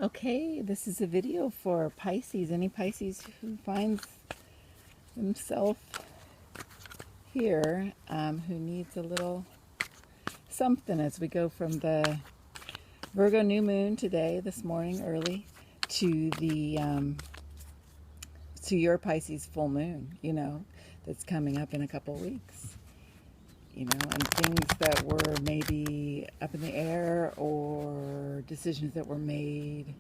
Okay, this is a video for Pisces. Any Pisces who finds himself here, who needs a little something as we go from the Virgo new moon today, this morning early, to the to your Pisces full moon. That's coming up in a couple weeks. And things that were maybe up in the air or decisions that were made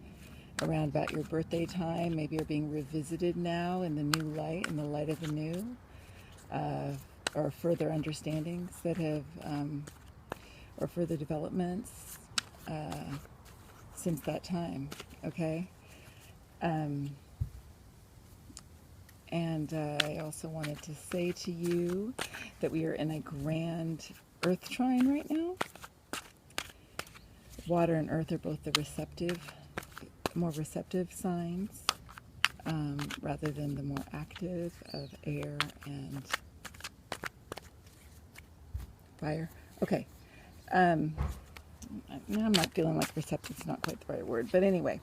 around about your birthday time maybe are being revisited now in the new light, in the light of the new, or further understandings that have, or further developments since that time, okay? Um, and I also wanted to say to you that we are in a grand earth trine right now. Water and earth are both the more receptive signs, rather than the more active of air and fire. Okay. I'm not feeling like receptive is not quite the right word, but anyway,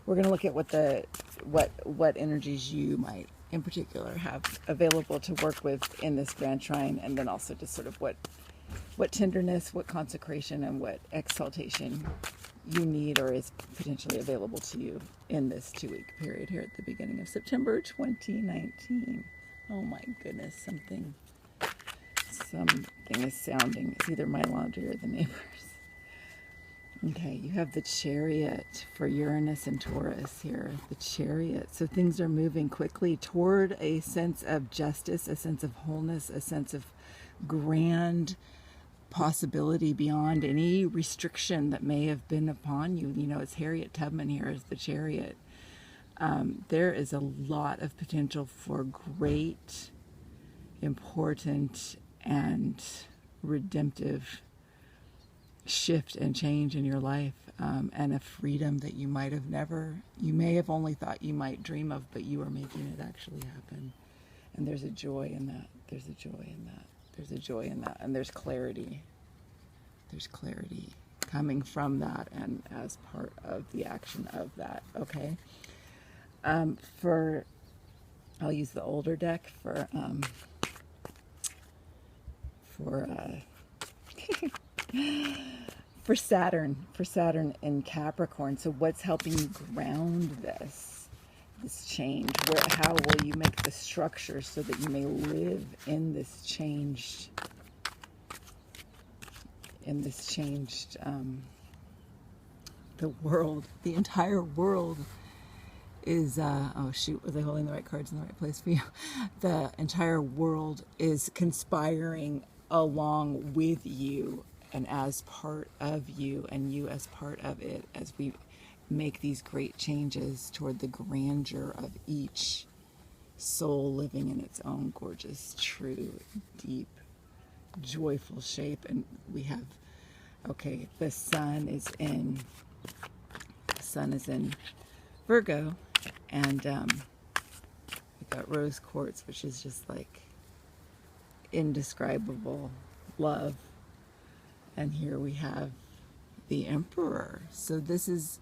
we're going to look at what energies you might in particular have available to work with in this grand trine, and then also just sort of what tenderness, what consecration, and what exaltation you need or is potentially available to you in this 2-week period here at the beginning of September 2019. Oh my goodness, something is sounding. It's either my laundry or the neighbors. Okay, you have the Chariot for Uranus and Taurus here. The Chariot. So things are moving quickly toward a sense of justice, a sense of wholeness, a sense of grand possibility beyond any restriction that may have been upon you. It's Harriet Tubman here as the Chariot. There is a lot of potential for great, important, and redemptive shift and change in your life, and a freedom that you may have only thought you might dream of, but you are making it actually happen. And there's a joy in that. There's a joy in that. There's a joy in that. And there's clarity. There's clarity coming from that and as part of the action of that. Okay. I'll use the older deck for for Saturn in Capricorn. So what's helping you ground this change? How will you make the structure so that you may live in this changed the world, the entire world is oh shoot, was I holding the right cards in the right place for you? The entire world is conspiring along with you and as part of you, and you as part of it, as we make these great changes toward the grandeur of each soul living in its own gorgeous, true, deep, joyful shape. And we have, okay, the sun is in Virgo, and we've got rose quartz, which is just like indescribable love. And here we have the Emperor. So this is,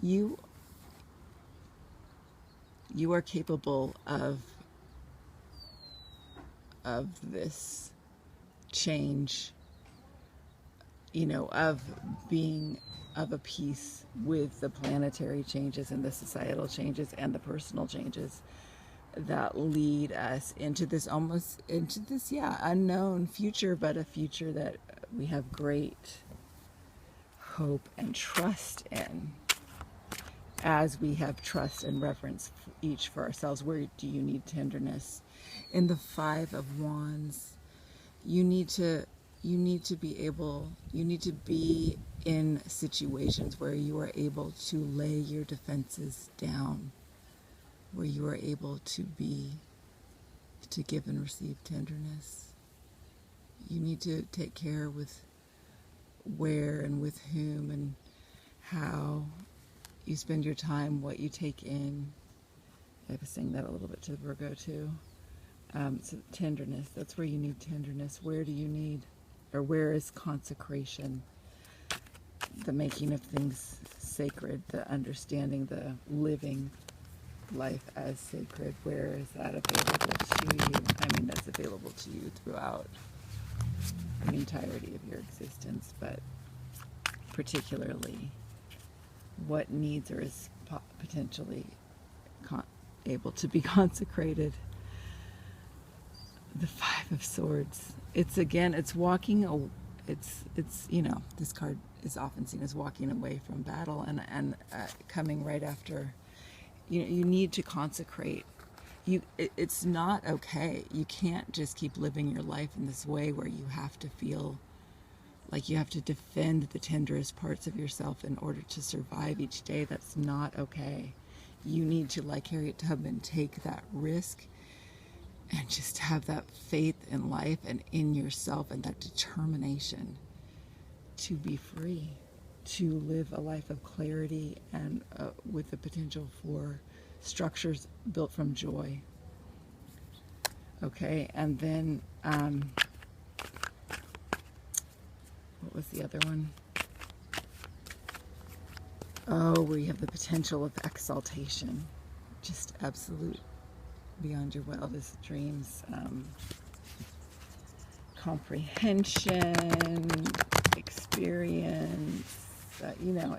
you are capable of this change, of being of a piece with the planetary changes and the societal changes and the personal changes that lead us into this unknown future, but a future that we have great hope and trust in, as we have trust and reverence each for ourselves. Where do you need tenderness? In the Five of Wands, you need to be in situations where you are able to lay your defenses down, where you are able to give and receive tenderness. You need to take care with where and with whom and how you spend your time, what you take in. I have to sing that a little bit to Virgo too. So tenderness, that's where you need tenderness. Where do you need, or where is consecration? the making of things sacred, the understanding, the living life as sacred. Where is that available to you? I mean, that's available to you throughout the entirety of your existence, but particularly what needs or is potentially able to be consecrated. The Five of Swords. It's walking. It's this card is often seen as walking away from battle, and coming right after. You need to consecrate. It's not okay. You can't just keep living your life in this way where you have to feel like you have to defend the tenderest parts of yourself in order to survive each day. That's not okay. You need to, like Harriet Tubman, take that risk and just have that faith in life and in yourself and that determination to be free, to live a life of clarity and with the potential for structures built from joy. Okay, and then what was the other one? Oh, where you have the potential of exaltation, just absolute, beyond your wildest dreams, comprehension, experience,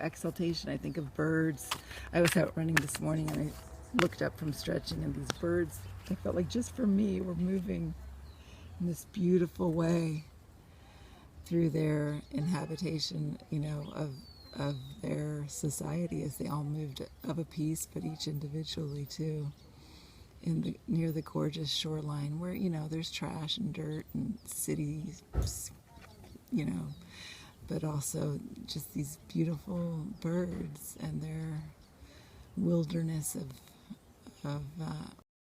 exaltation. I think of birds. I was out running this morning and I looked up from stretching, and these birds, I felt like just for me, were moving in this beautiful way through their inhabitation, of their society, as they all moved of a piece, but each individually too, near the gorgeous shoreline where there's trash and dirt and cities, but also just these beautiful birds and their wilderness of